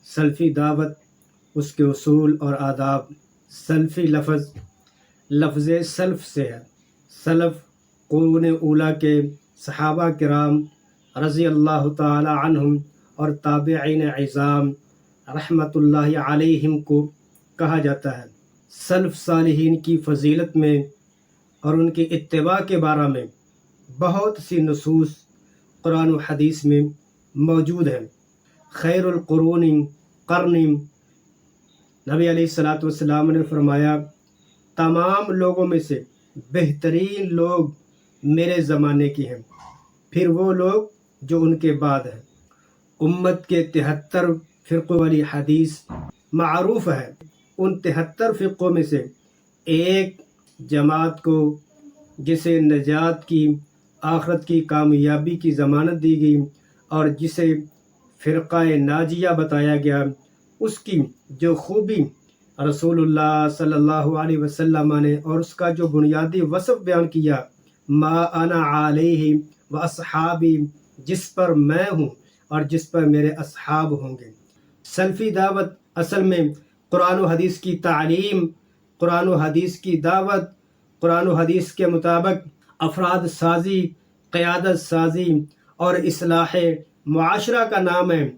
سلفی دعوت، اس کے اصول اور آداب۔ سلفی لفظ سلف سے ہے۔ سلف قرون اولیٰ کے صحابہ کرام رضی اللہ تعالی عنہم اور تابعین عظام رحمۃ اللہ علیہم کو کہا جاتا ہے۔ سلف صالحین کی فضیلت میں اور ان کی اتباع کے بارے میں بہت سی نصوص قرآن و حدیث میں موجود ہیں۔ خیر القرون قرنی، نبی علیہ الصلاۃ والسلام نے فرمایا تمام لوگوں میں سے بہترین لوگ میرے زمانے کے ہیں، پھر وہ لوگ جو ان کے بعد ہیں۔ امت کے 73 فرقوں والی حدیث معروف ہے۔ ان 73 فرقوں میں سے ایک جماعت کو جسے نجات کی، آخرت کی کامیابی کی ضمانت دی گئی اور جسے فرقہ ناجیہ بتایا گیا، اس کی جو خوبی رسول اللہ صلی اللہ علیہ وسلم نے اور اس کا جو بنیادی وصف بیان کیا، ما انا علیہ و اصحابی، جس پر میں ہوں اور جس پر میرے اصحاب ہوں گے۔ سلفی دعوت اصل میں قرآن و حدیث کی تعلیم، قرآن و حدیث کی دعوت، قرآن و حدیث کے مطابق افراد سازی، قیادت سازی اور اصلاح معاشرہ کا نام ہے۔